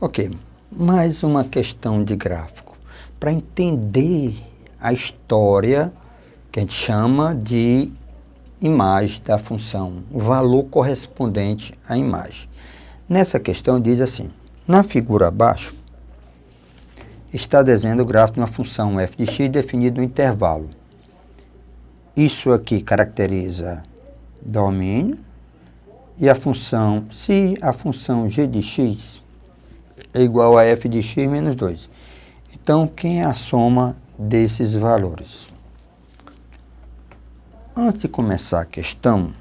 Ok, mais uma questão de gráfico. Para entender a história que a gente chama de imagem da função, o valor correspondente à imagem. Nessa questão diz assim, na figura abaixo, está desenhando o gráfico de uma função f de x definido no intervalo. Isso aqui caracteriza domínio e a função, se a função g de x é igual a f de x menos 2. Então, quem é a soma desses valores? Antes de começar a questão,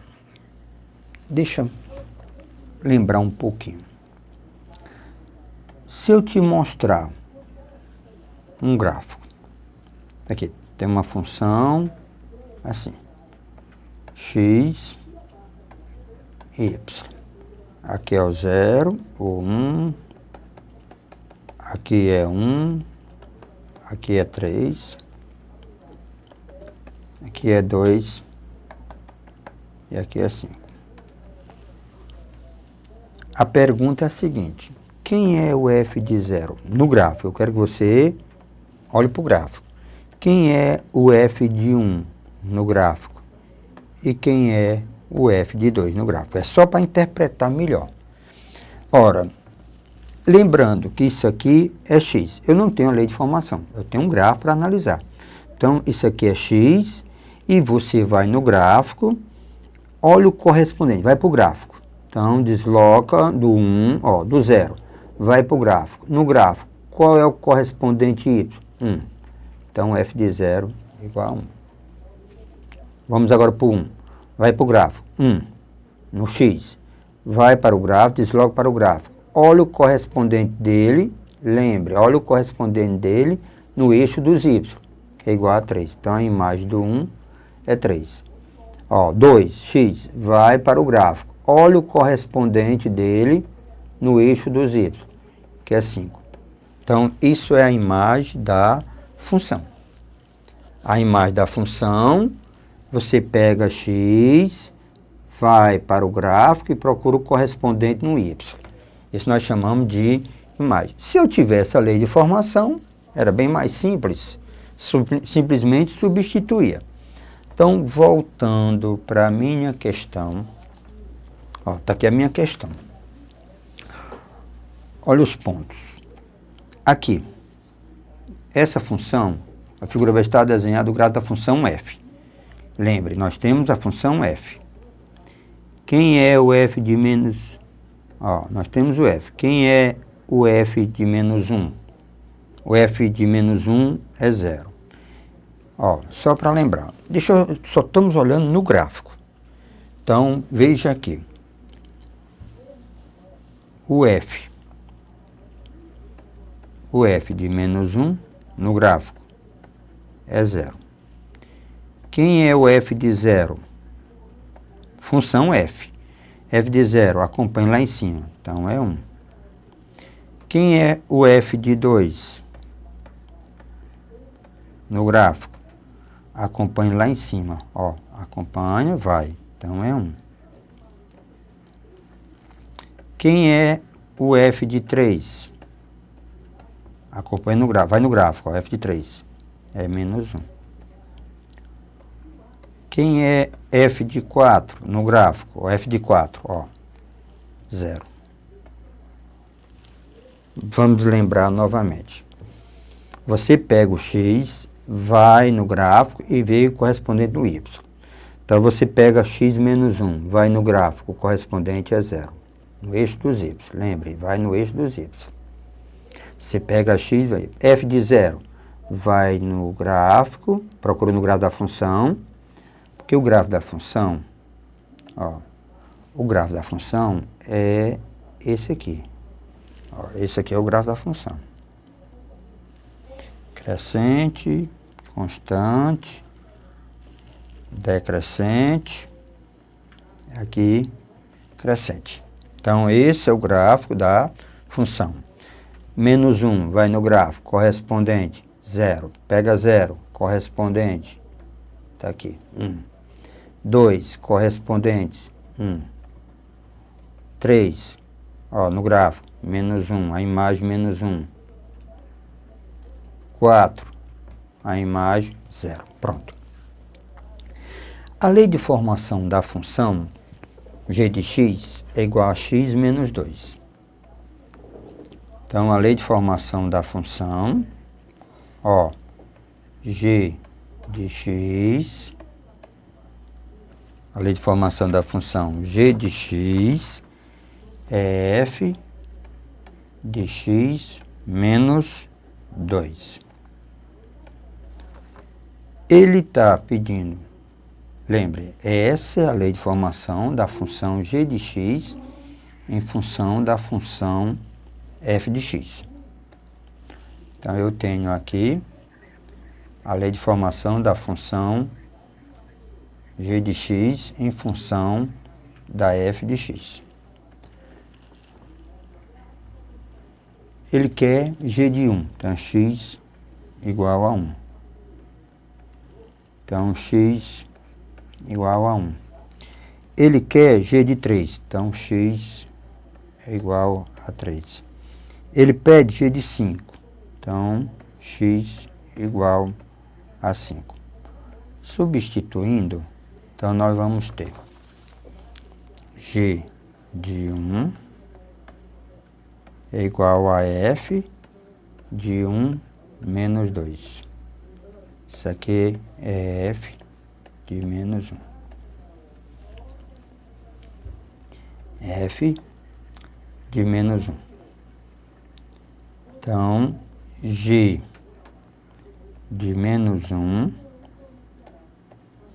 deixa eu lembrar um pouquinho. Se eu te mostrar um gráfico, aqui tem uma função assim, x, y. Aqui é o 0, o 1, aqui é 1, aqui é 3, aqui é 2 e aqui é 5. A pergunta é a seguinte, quem é o f de 0? No gráfico, eu quero que você olhe para o gráfico. Quem é o f de 1 no gráfico? E quem é o f de 2 no gráfico? É só para interpretar melhor. Ora, lembrando que isso aqui é x. Eu não tenho a lei de formação, eu tenho um gráfico para analisar. Então, isso aqui é x e você vai no gráfico, olha o correspondente, vai para o gráfico. Então, desloca do 1, do 0, vai para o gráfico. No gráfico, qual é o correspondente y? 1. Então, f de 0 igual a 1. Vamos agora para o 1. Vai para o gráfico, 1, no x. Vai para o gráfico, desloca para o gráfico. Olha o correspondente dele, lembre, olha o correspondente dele no eixo dos y, que é igual a 3. Então, a imagem do 1 é 3. 2, x, vai para o gráfico. Olha o correspondente dele no eixo dos y, que é 5. Então, isso é a imagem da função. A imagem da função, você pega x, vai para o gráfico e procura o correspondente no y. Isso nós chamamos de imagem. Se eu tivesse a lei de formação, era bem mais simples. Simplesmente substituía. Então, voltando para a minha questão. Está aqui a minha questão. Olha os pontos. Aqui, essa função, a figura vai estar desenhada do grado da função f. Lembre, nós temos a função f. Quem é o f de menos... nós temos o f. Quem é o f de menos 1? O f de menos 1 é 0. Só para lembrar. Só estamos olhando no gráfico. Então, veja aqui. O f de menos 1 no gráfico é 0. Quem é o f de 0? Função f. F de 0, acompanhe lá em cima. Então, é 1. Quem é o f de 2? No gráfico. Acompanhe lá em cima. Acompanha, vai. Então, é 1. Quem é o f de 3? Acompanhe no gráfico. Vai no gráfico, f de 3. É menos 1. Quem é f de 4 no gráfico? F de 4, 0. Vamos lembrar novamente. Você pega o x, vai no gráfico e vê o correspondente do y. Então, você pega x menos 1, vai no gráfico, o correspondente é 0. No eixo dos y, lembre, vai no eixo dos y. Você pega x, vai, f de 0, vai no gráfico, procura no gráfico da função, porque o gráfico da função, o gráfico da função é esse aqui. Esse aqui é o gráfico da função. Crescente, constante, decrescente, aqui, crescente. Então, esse é o gráfico da função. Menos 1 vai no gráfico, correspondente, 0. Pega 0, correspondente, está aqui, 1. 2, correspondentes, 1. 3, no gráfico, menos 1, a imagem menos 1. 4, a imagem 0. Pronto. A lei de formação da função g de x é igual a x menos 2. Então, a lei de formação da função, ó, g de x, a lei de formação da função g de x é f de x menos 2. Ele está pedindo, lembre, essa é a lei de formação da função g de x em função da função f de x. Então, eu tenho aqui a lei de formação da função g de x em função da f de x. Ele quer g de 1, então x igual a 1. Então, x igual a 1. Ele quer g de 3, então x é igual a 3. Ele pede g de 5, então x igual a 5. Substituindo, então nós vamos ter g de 1 é igual a f de 1 menos 2. Isso aqui é f de menos 1. F de menos 1. Então, g de menos 1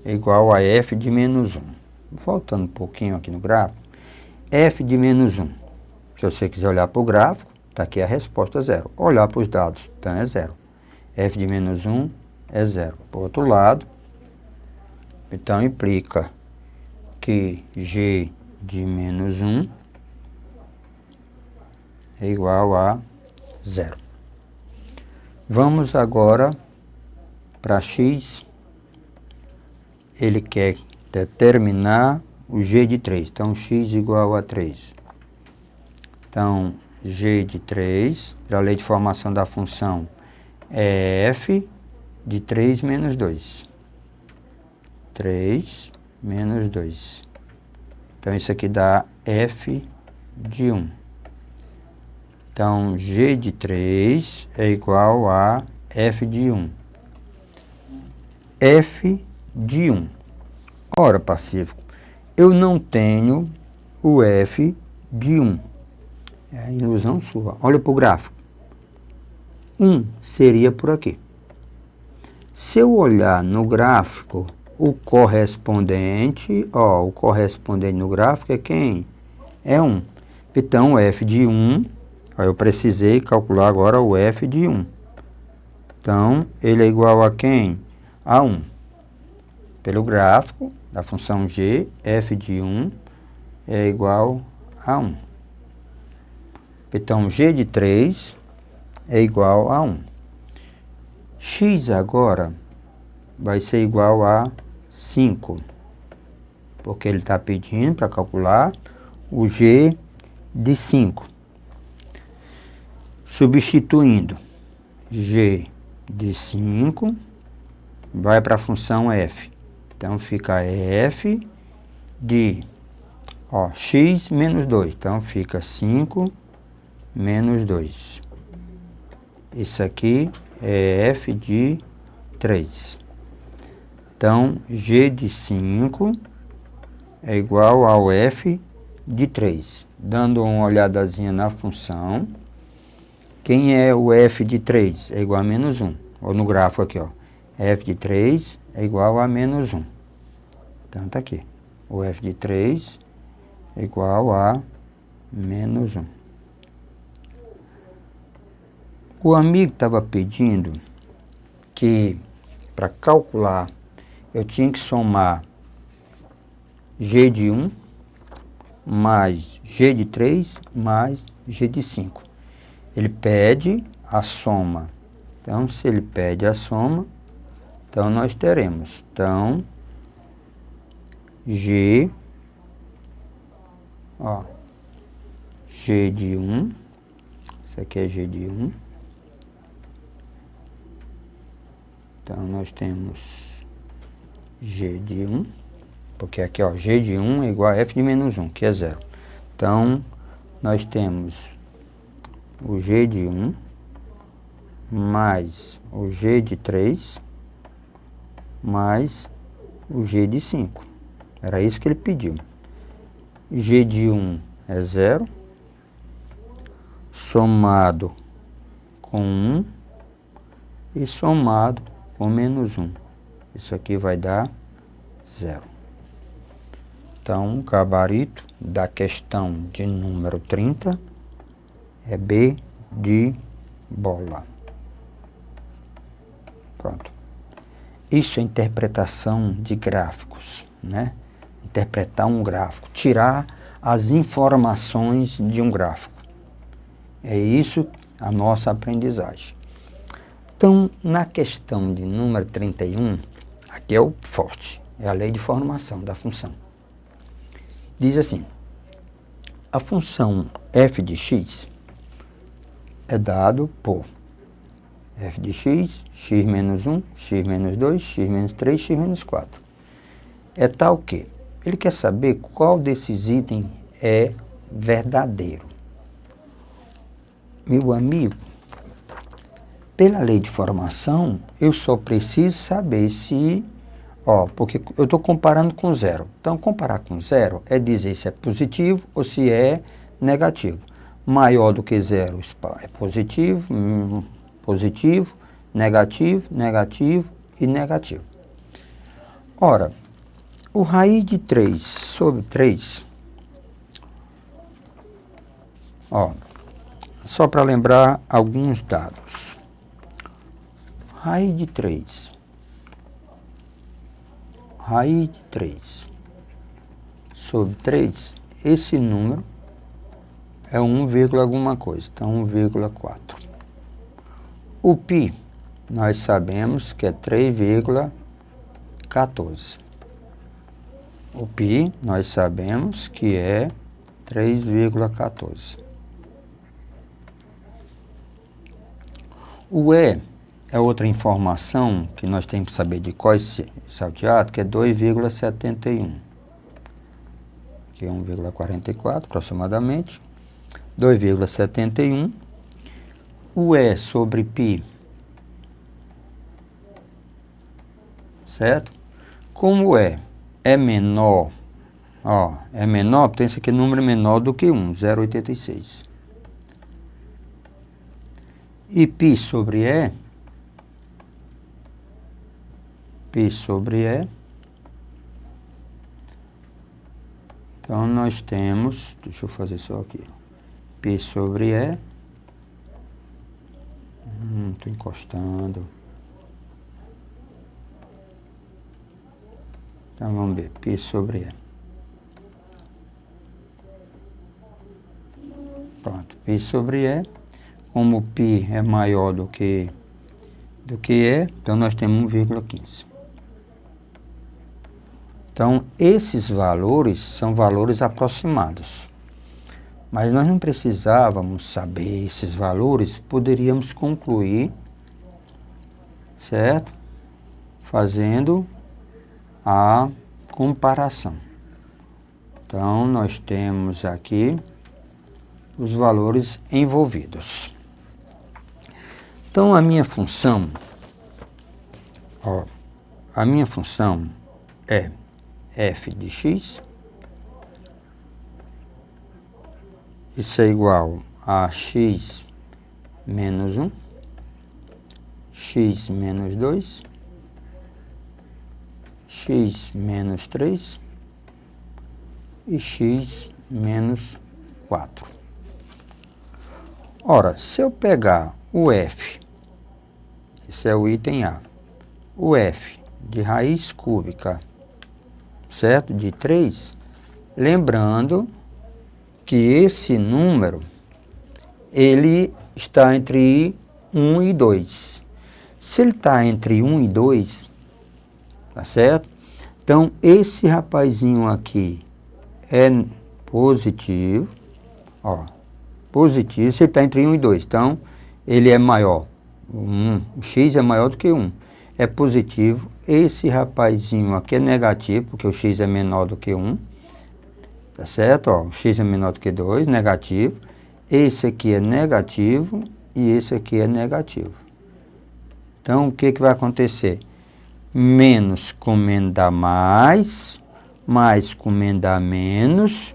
é igual a f de menos 1. Voltando um pouquinho aqui no gráfico, f de menos 1. Se você quiser olhar para o gráfico, está aqui a resposta 0. Olhar para os dados, então é 0. F de menos 1 é 0. Por outro lado, então implica que g de menos 1 é igual a 0. Vamos agora para x. Ele quer determinar o g de 3. Então, x igual a 3. Então, g de 3, para a lei de formação da função, é f de 3 menos 2. 3 menos 2. Então, isso aqui dá f de 1. Então, g de 3 é igual a f de 1. F de 1. Ora, Pacífico, eu não tenho o f de 1. É a ilusão sua. Olha para o gráfico. 1 seria por aqui. Se eu olhar no gráfico, o correspondente no gráfico é quem? É 1. Então, o f de 1, eu precisei calcular agora o f de 1. Então, ele é igual a quem? A 1. Pelo gráfico da função g, f de 1 é igual a 1. Então, g de 3 é igual a 1. X agora vai ser igual a 5, porque ele está pedindo para calcular o g de 5. Substituindo, g de 5 vai para a função f. Então, fica f de x menos 2. Então, fica 5 menos 2. Isso aqui é f de 3. Então, g de 5 é igual ao f de 3. Dando uma olhadazinha na função, quem é o f de 3? É igual a menos 1. Ou no gráfico aqui, ó. F de 3 é igual a menos 1. Então, tá aqui. O f de 3 é igual a menos 1. O amigo estava pedindo que, para calcular, eu tinha que somar g de 1 mais g de 3 mais g de 5. Ele pede a soma. Então, se ele pede a soma, então nós teremos. Então, g de 1 Isso aqui é G de 1. Então, nós temos G de 1, porque aqui, ó, G de 1 é igual a F de menos 1, que é 0. Então, nós temos o G de 1 mais o G de 3 mais o G de 5. Era isso que ele pediu. G de 1 é 0, somado com 1 e somado com menos 1. Isso aqui vai dar 0. Então, o gabarito da questão de número 30 é B de bola. Pronto. Isso é interpretação de gráficos, né? Interpretar um gráfico, tirar as informações de um gráfico. É isso a nossa aprendizagem. Então, na questão de número 31, aqui é o forte, é a lei de formação da função. Diz assim, a função f de x é dado por f de x, x menos 1, x menos 2, x menos 3, x menos 4. É tal que ele quer saber qual desses itens é verdadeiro. Meu amigo, pela lei de formação, eu só preciso saber se... porque eu estou comparando com zero. Então, comparar com zero é dizer se é positivo ou se é negativo. Maior do que zero é positivo, positivo, negativo, negativo e negativo. Ora, o raiz de 3 sobre 3, só para lembrar alguns dados. Raiz de 3. Raiz de 3 sobre 3, esse número é 1, alguma coisa, então 1,4. O π, nós sabemos que é 3,14. O π, nós sabemos que é 3,14. O E é outra informação que nós temos que saber de coeficiente salteado, que é 2,71. Que é 1,44 aproximadamente. 2,71. O E sobre π, certo? Como é menor, é menor, porque esse aqui é número menor do que 1, 0,86. E π sobre E, então nós temos, deixa eu fazer só aqui, π sobre E, estou encostando, então vamos ver, π sobre E, pronto, π sobre E, como π é maior do que E, então nós temos 1,15. Então, esses valores são valores aproximados. Mas nós não precisávamos saber esses valores, poderíamos concluir, certo? Fazendo a comparação. Então, nós temos aqui os valores envolvidos. Então, a minha função, é f de x, isso é igual a x menos 1, x menos 2, x menos 3 e x menos 4. Ora, se eu pegar o f, esse é o item A, o f de raiz cúbica, certo? De 3, lembrando que esse número, ele está entre 1 e 2. Se ele está entre 1 e 2, tá certo? Então, esse rapazinho aqui é positivo, positivo, se está entre 1 e 2, então ele é maior. O x é maior do que 1. É positivo. Esse rapazinho aqui é negativo, porque o x é menor do que 1. Tá certo? Ó, o x é menor do que 2, negativo. Esse aqui é negativo e esse aqui é negativo. Então, o que vai acontecer? Menos comendo dá mais comendo dá menos,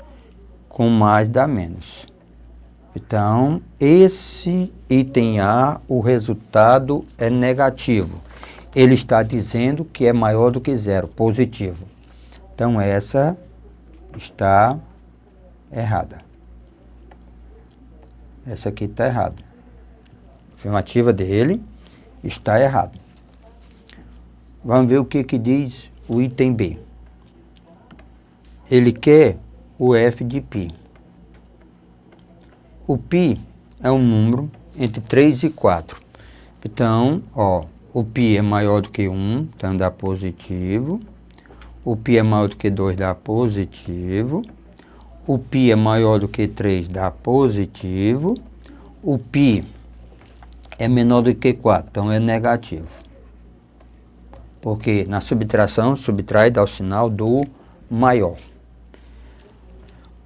com mais dá menos. Então, esse item A, o resultado é negativo. Ele está dizendo que é maior do que 0, positivo. Então, essa está errada. Essa aqui está errada. A afirmativa dele está errada. Vamos ver o que diz o item B. Ele quer o f de π. O π é um número entre 3 e 4. Então, ó, o π é maior do que 1, então dá positivo. O π é maior do que 2, dá positivo. O π é maior do que 3, dá positivo. O π é menor do que 4, então é negativo. Porque na subtração, subtrai dá o sinal do maior.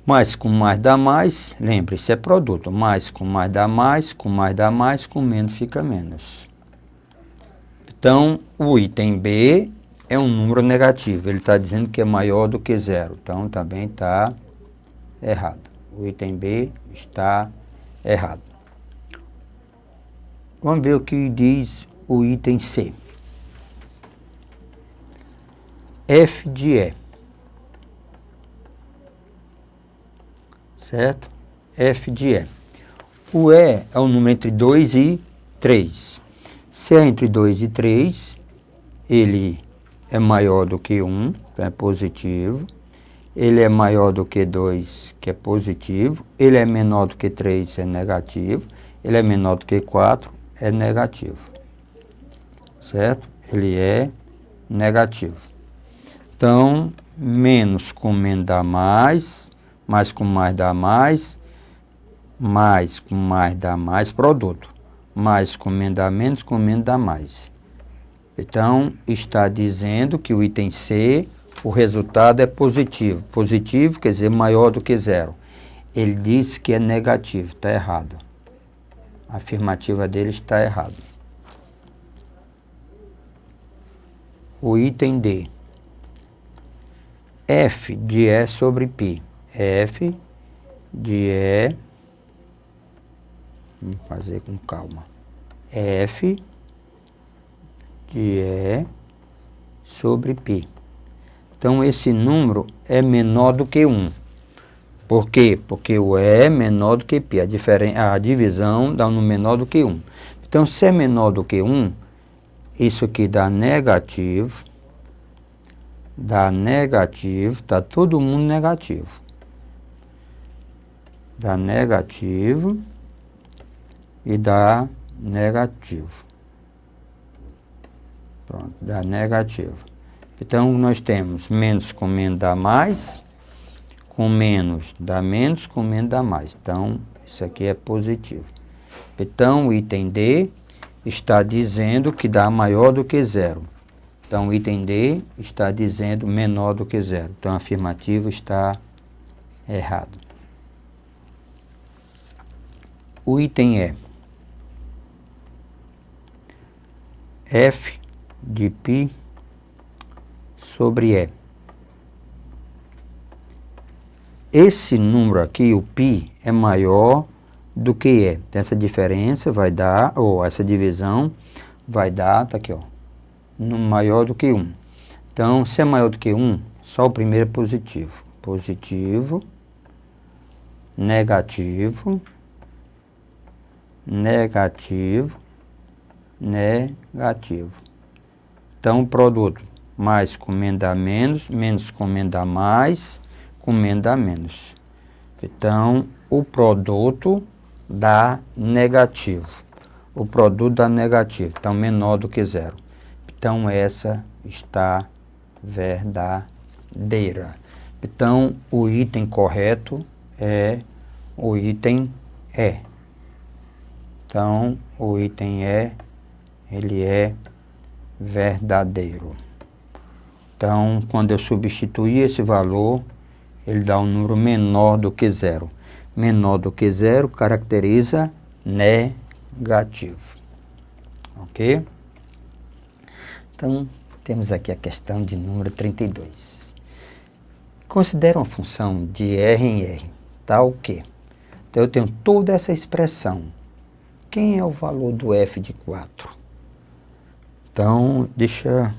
Mais com mais dá mais, lembre-se, é produto. Mais com mais dá mais, com menos fica menos. Então, o item B é um número negativo. Ele está dizendo que é maior do que 0. Então, também está errado. O item B está errado. Vamos ver o que diz o item C. F de E. Certo? F de E. O E é um número entre 2 e 3. Se é entre 2 e 3, ele é maior do que 1, então é positivo. Ele é maior do que 2, que é positivo. Ele é menor do que 3, é negativo. Ele é menor do que 4, é negativo. Certo? Ele é negativo. Então, menos com menos dá mais com mais dá mais com mais dá mais, produto. Mais com menos dá mais. Então, está dizendo que o item C, o resultado é positivo. Positivo quer dizer maior do que 0. Ele disse que é negativo, está errado. A afirmativa dele está errada. O item D. F de E sobre π. F de E, vamos fazer com calma. F de E sobre π. Então, esse número é menor do que 1. Por quê? Porque o E é menor do que π. A divisão dá um número menor do que 1. Então, se é menor do que 1, isso aqui dá negativo. Dá negativo, está todo mundo negativo. Dá negativo e dá negativo. Pronto, dá negativo. Então, nós temos menos com menos dá mais, com menos dá menos, com menos dá mais. Então, isso aqui é positivo. Então, o item D está dizendo que dá maior do que 0. Então, o item D está dizendo menor do que 0. Então, a afirmativa está errado. O item E. F de π sobre E. Esse número aqui, o π, é maior do que E. Então, essa diferença vai dar, ou essa divisão vai dar, tá aqui, ó, maior do que 1. Então, se é maior do que 1, só o primeiro é positivo. Positivo, negativo, negativo, negativo. Então, o produto mais com menos dá menos com menos dá mais, com menos dá menos. Então, o produto dá negativo. O produto dá negativo, então menor do que 0. Então, essa está verdadeira. Então, o item correto é o item é. Então, o item E, ele é verdadeiro. Então, quando eu substituir esse valor, ele dá um número menor do que zero. Menor do que zero caracteriza negativo. Ok? Então, temos aqui a questão de número 32. Considera uma função de R em R, tal que... Então, eu tenho toda essa expressão. Quem é o valor do f de 4? Então, deixa eu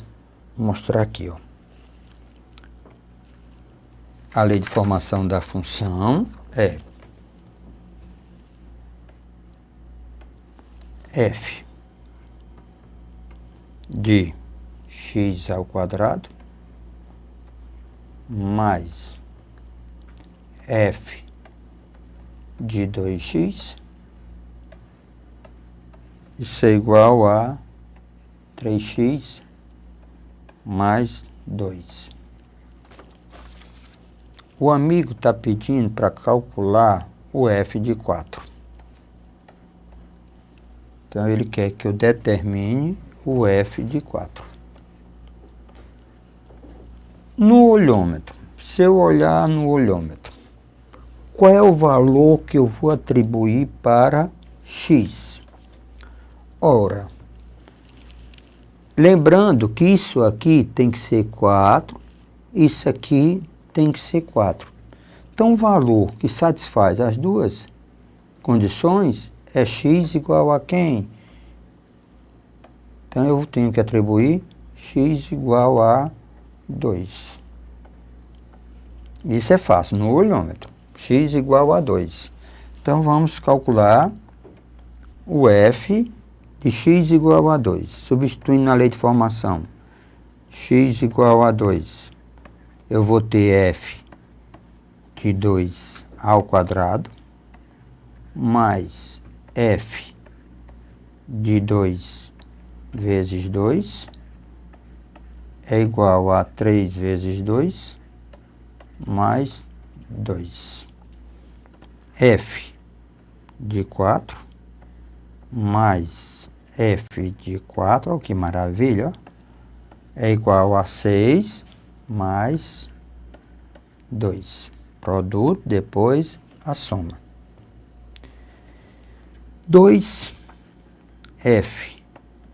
mostrar aqui, ó. A lei de formação da função é f de x ao quadrado mais f de 2x, isso é igual a 3x mais 2. O amigo está pedindo para calcular o f de 4. Então, ele quer que eu determine o f de 4. No olhômetro, se eu olhar no olhômetro, qual é o valor que eu vou atribuir para x? Ora, lembrando que isso aqui tem que ser 4, isso aqui tem que ser 4. Então, o valor que satisfaz as duas condições é x igual a quem? Então, eu tenho que atribuir x igual a 2. Isso é fácil, no olhômetro. X igual a 2. Então, vamos calcular o f de x igual a 2. Substituindo na lei de formação, x igual a 2. Eu vou ter f de 2 ao quadrado mais f de 2 vezes 2 é igual a 3 vezes 2 mais 2. F de 4 mais f de 4, olha que maravilha, ó, é igual a 6 mais 2. Produto, depois a soma. 2f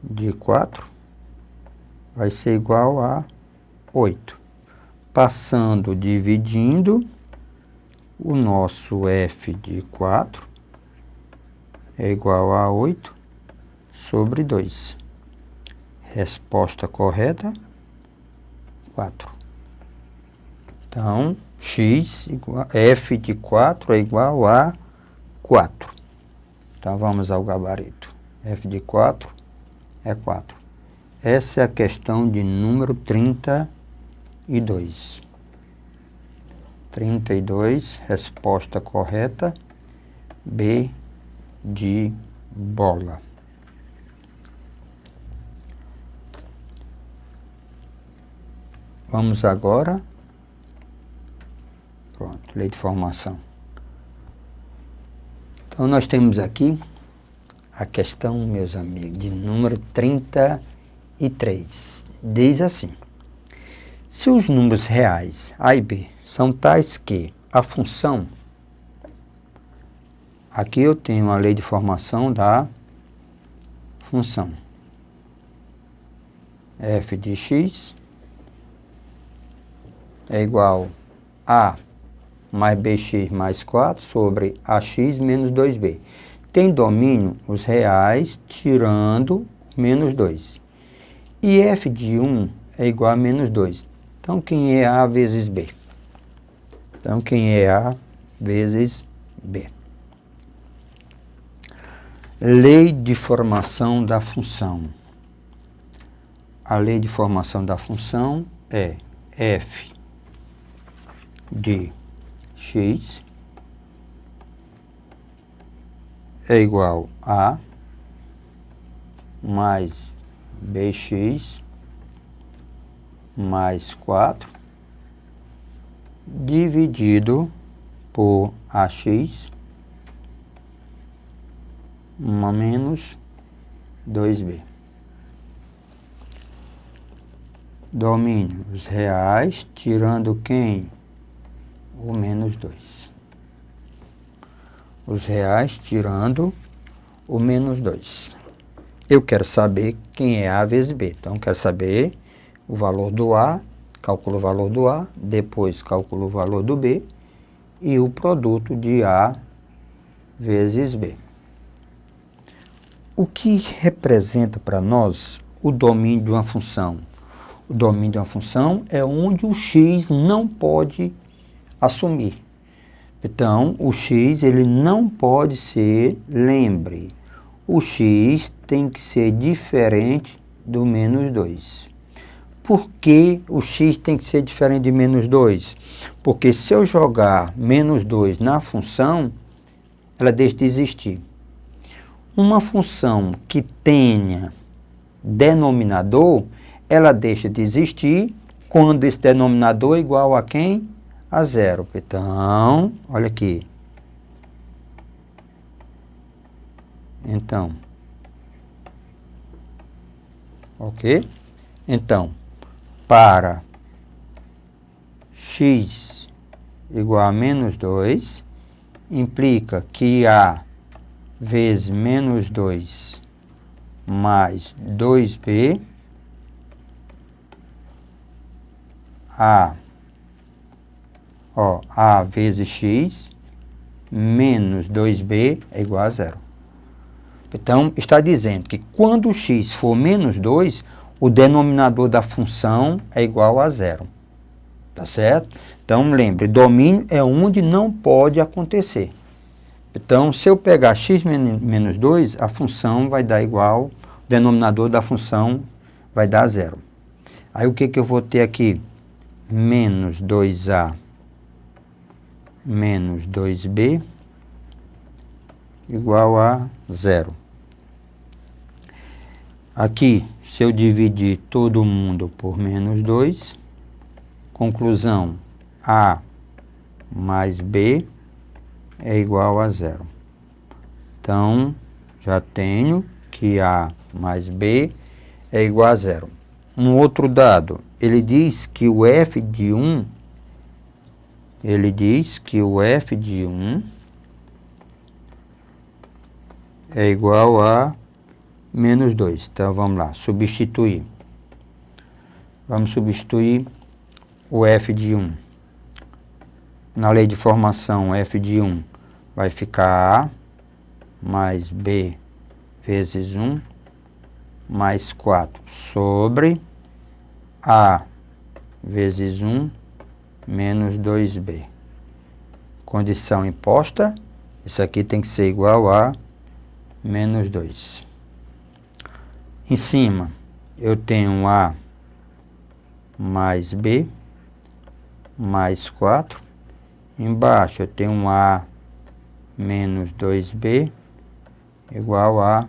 de 4 vai ser igual a 8. Passando, dividindo, o nosso f de 4 é igual a 8 sobre 2. Resposta correta, 4. Então, f de 4 é igual a 4. Então, vamos ao gabarito. F de 4 é 4. Essa é a questão de número 32. 32, resposta correta, B de bola. Vamos agora, pronto, lei de formação. Então, nós temos aqui a questão, meus amigos, de número 33. Diz assim: se os números reais A e B são tais que a função, aqui eu tenho a lei de formação da função, f de x é igual a mais bx mais 4 sobre ax menos 2b. Tem domínio os reais tirando menos 2. E f de 1 é igual a menos 2. Então, quem é A vezes B? Então, quem é A vezes B? Lei de formação da função. A lei de formação da função é f de x é igual a mais bx mais 4 dividido por ax menos 2b. Domínio, os reais, tirando quem? O menos 2. Os reais tirando o menos 2. Eu quero saber quem é A vezes B. Então, eu quero saber o valor do A, calculo o valor do A, depois calculo o valor do B e o produto de A vezes B. O que representa para nós o domínio de uma função? O domínio de uma função é onde o x não pode assumir. Então, o x ele não pode ser, lembre, o x tem que ser diferente do menos 2. Por que o x tem que ser diferente de menos 2? Porque se eu jogar menos 2 na função, ela deixa de existir. Uma função que tenha denominador, ela deixa de existir quando esse denominador é igual a quem? A zero. Então, olha aqui. Então, ok? Então, para x igual a menos 2, implica que A vezes menos 2 mais 2b, A vezes x menos 2b é igual a zero. Então, está dizendo que quando o x for menos 2, o denominador da função é igual a zero. Tá certo? Então, lembre, domínio é onde não pode acontecer. Então, se eu pegar x menos 2, a função vai dar igual, o denominador da função vai dar zero. Aí, o que eu vou ter aqui? Menos 2a menos 2b igual a zero. Aqui, se eu dividir todo mundo por menos 2, conclusão, A mais B é igual a zero. Então, já tenho que A mais B é igual a zero. Um outro dado, ele diz que o f de 1, é igual a menos 2. Então, vamos lá, substituir. Vamos substituir o f de 1. Na lei de formação, f de 1 vai ficar A mais B vezes 1 mais 4 sobre A vezes 1 menos 2b. Condição imposta, isso aqui tem que ser igual a menos 2. Em cima, eu tenho A mais B mais 4. Embaixo, eu tenho A menos 2b igual a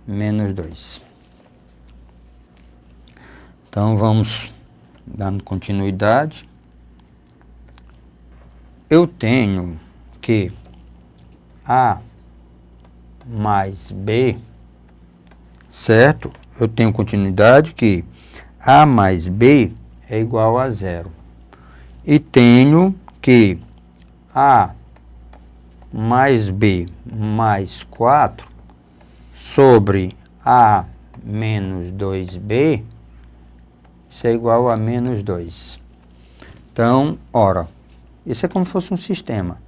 menos 2. Então, vamos dando continuidade. Eu tenho que A mais B, certo? Eu tenho continuidade que A mais B é igual a zero. E tenho que A mais B mais 4 sobre A menos 2b, isso é igual a menos 2. Então, ora, isso é como se fosse um sistema.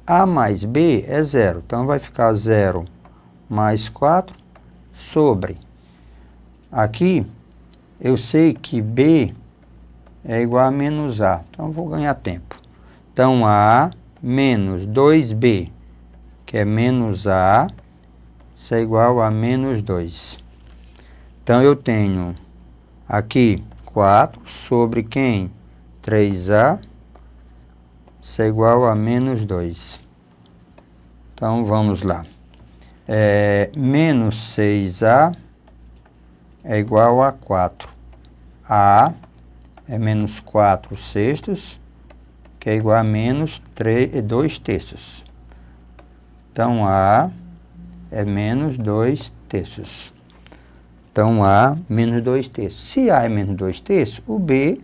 A mais B é zero, então vai ficar 0 mais 4 sobre. Aqui, eu sei que B é igual a menos A, então eu vou ganhar tempo. Então, A menos 2B, que é menos A, isso é igual a menos 2. Então, eu tenho aqui 4 sobre quem? 3A, isso é igual a menos 2. Então, vamos lá. Menos 6A é igual a 4. A é menos 4 sextos, que é igual a menos 2 terços. Então, A é menos 2/3. Então, A menos 2/3. Se A é menos 2/3, o B,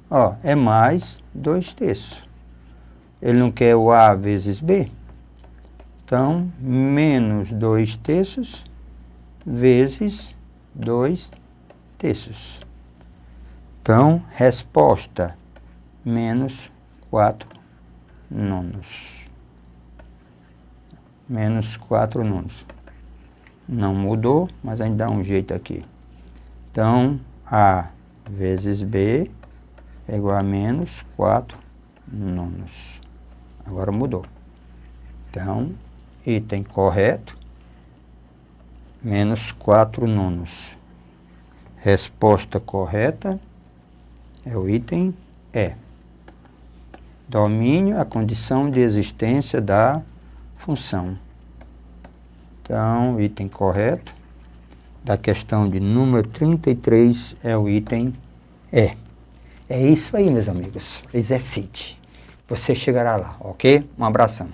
ó, é mais 2/3. Ele não quer o A vezes B? Então, menos 2/3 vezes 2/3. Então, resposta, menos 4/9. Menos 4/9. Não mudou, mas a gente dá um jeito aqui. Então, A vezes B é igual a menos 4/9. Agora mudou. Então, item correto, menos 4/9. Resposta correta é o item E. Domínio, a condição de existência da função. Então, o item correto da questão de número 33 é o item E. É isso aí, meus amigos. Exercite. Você chegará lá, ok? Um abração.